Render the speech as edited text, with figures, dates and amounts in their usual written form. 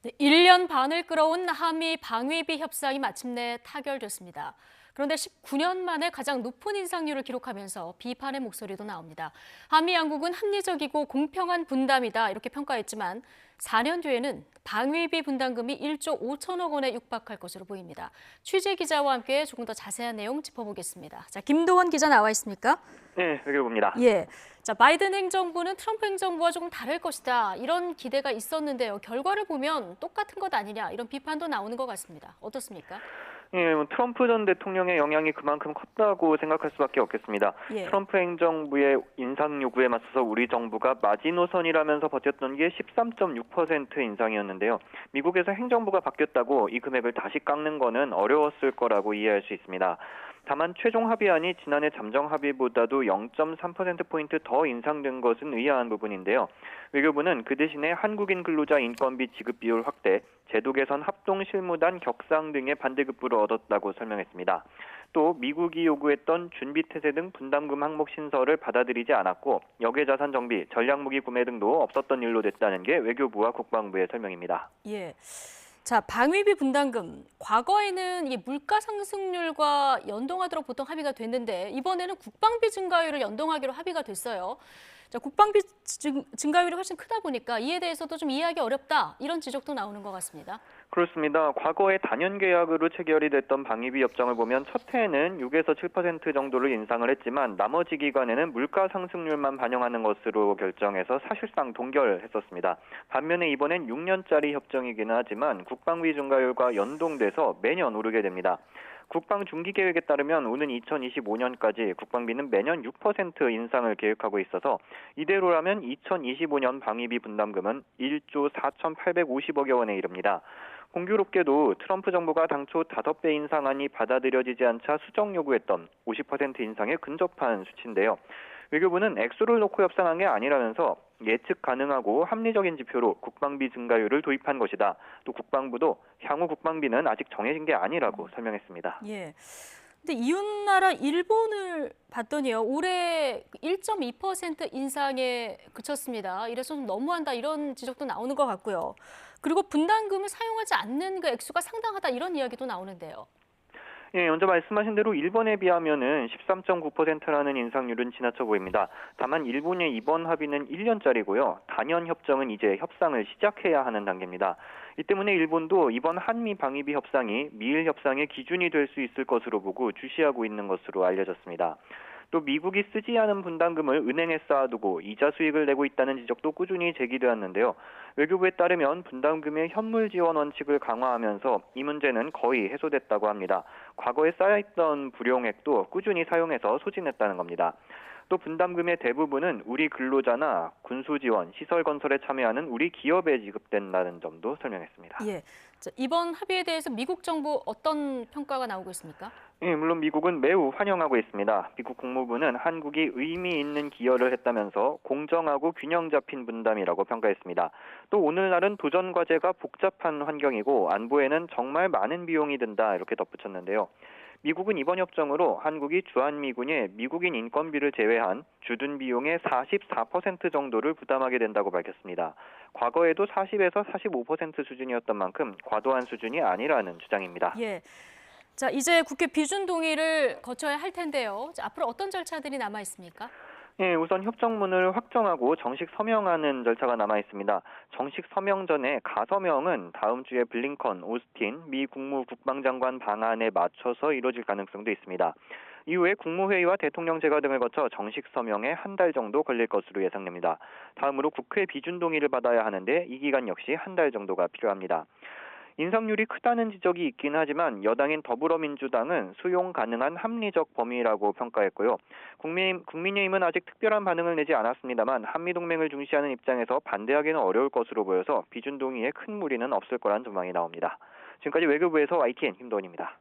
네, 1년 반을 끌어온 한미 방위비 협상이 마침내 타결됐습니다. 그런데 19년 만에 가장 높은 인상률을 기록하면서 비판의 목소리도 나옵니다. 한미 양국은 합리적이고 공평한 분담이다 이렇게 평가했지만 4년 뒤에는 방위비 분담금이 1조 5천억 원에 육박할 것으로 보입니다. 취재 기자와 함께 조금 더 자세한 내용 짚어보겠습니다. 자, 김도원 기자 나와 있습니까? 네, 외교부입니다. 예. 자, 바이든 행정부는 트럼프 행정부와 조금 다를 것이다. 이런 기대가 있었는데요. 결과를 보면 똑같은 것 아니냐. 이런 비판도 나오는 것 같습니다. 어떻습니까? 예, 트럼프 전 대통령의 영향이 그만큼 컸다고 생각할 수밖에 없겠습니다. 예. 트럼프 행정부의 인상 요구에 맞서서 우리 정부가 마지노선이라면서 버텼던 게 13.6% 인상이었는데요. 미국에서 행정부가 바뀌었다고 이 금액을 다시 깎는 거는 어려웠을 거라고 이해할 수 있습니다. 다만 최종 합의안이 지난해 잠정 합의보다도 0.3%포인트 더 인상된 것은 의아한 부분인데요. 외교부는 그 대신에 한국인 근로자 인건비 지급 비율 확대, 제도 개선 합동 실무단 격상 등의 반대급부를 얻었다고 설명했습니다. 또 미국이 요구했던 준비태세 등 분담금 항목 신설을 받아들이지 않았고 역외자산 정비, 전략무기 구매 등도 없었던 일로 됐다는 게 외교부와 국방부의 설명입니다. 예. 자, 방위비 분담금. 과거에는 이게 물가 상승률과 연동하도록 보통 합의가 됐는데 이번에는 국방비 증가율을 연동하기로 합의가 됐어요. 자, 국방비 증가율이 훨씬 크다 보니까 이에 대해서도 좀 이해하기 어렵다. 이런 지적도 나오는 것 같습니다. 그렇습니다. 과거에 단연 계약으로 체결이 됐던 방위비 협정을 보면 첫 해에는 6에서 7% 정도를 인상을 했지만 나머지 기간에는 물가 상승률만 반영하는 것으로 결정해서 사실상 동결했었습니다. 반면에 이번엔 6년짜리 협정이기는 하지만 국방비 증가율과 연동돼서 매년 오르게 됩니다. 국방 중기 계획에 따르면 오는 2025년까지 국방비는 매년 6% 인상을 계획하고 있어서 이대로라면 2025년 방위비 분담금은 1조 4,850억여 원에 이릅니다. 공교롭게도 트럼프 정부가 당초 5배 인상안이 받아들여지지 않자 수정 요구했던 50% 인상에 근접한 수치인데요. 외교부는 액수를 놓고 협상한 게 아니라면서 예측 가능하고 합리적인 지표로 국방비 증가율을 도입한 것이다. 또 국방부도 향후 국방비는 아직 정해진 게 아니라고 설명했습니다. 예. 근데 이웃나라 일본을 봤더니요. 올해 1.2% 인상에 그쳤습니다. 이래서 좀 너무한다 이런 지적도 나오는 것 같고요. 그리고 분담금을 사용하지 않는 그 액수가 상당하다 이런 이야기도 나오는데요. 예, 먼저 말씀하신 대로 일본에 비하면은 13.9%라는 인상률은 지나쳐 보입니다. 다만 일본의 이번 합의는 1년짜리고요. 단연 협정은 이제 협상을 시작해야 하는 단계입니다. 이 때문에 일본도 이번 한미 방위비 협상이 미일 협상의 기준이 될 수 있을 것으로 보고 주시하고 있는 것으로 알려졌습니다. 또 미국이 쓰지 않은 분담금을 은행에 쌓아두고 이자 수익을 내고 있다는 지적도 꾸준히 제기되었는데요. 외교부에 따르면 분담금의 현물 지원 원칙을 강화하면서 이 문제는 거의 해소됐다고 합니다. 과거에 쌓여있던 불용액도 꾸준히 사용해서 소진했다는 겁니다. 또 분담금의 대부분은 우리 근로자나 군수 지원, 시설 건설에 참여하는 우리 기업에 지급된다는 점도 설명했습니다. 예. 자, 이번 합의에 대해서 미국 정부 어떤 평가가 나오고 있습니까? 예, 물론 미국은 매우 환영하고 있습니다. 미국 국무부는 한국이 의미 있는 기여를 했다면서 공정하고 균형 잡힌 분담이라고 평가했습니다. 또 오늘날은 도전 과제가 복잡한 환경이고 안보에는 정말 많은 비용이 든다 이렇게 덧붙였는데요. 미국은 이번 협정으로 한국이 주한미군의 미국인 인건비를 제외한 주둔 비용의 44% 정도를 부담하게 된다고 밝혔습니다. 과거에도 40에서 45% 수준이었던 만큼 과도한 수준이 아니라는 주장입니다. 예. 자, 이제 국회 비준 동의를 거쳐야 할 텐데요. 자, 앞으로 어떤 절차들이 남아 있습니까? 예, 우선 협정문을 확정하고 정식 서명하는 절차가 남아 있습니다. 정식 서명 전에 가서명은 다음 주에 블링컨, 오스틴 미 국무국방장관 방안에 맞춰서 이루어질 가능성도 있습니다. 이후에 국무회의와 대통령 제가 등을 거쳐 정식 서명에 한 달 정도 걸릴 것으로 예상됩니다. 다음으로 국회 비준 동의를 받아야 하는데 이 기간 역시 한 달 정도가 필요합니다. 인상률이 크다는 지적이 있긴 하지만 여당인 더불어민주당은 수용 가능한 합리적 범위라고 평가했고요. 국민의힘은 아직 특별한 반응을 내지 않았습니다만 한미동맹을 중시하는 입장에서 반대하기는 어려울 것으로 보여서 비준 동의에 큰 무리는 없을 거란 전망이 나옵니다. 지금까지 외교부에서 YTN 김도원입니다.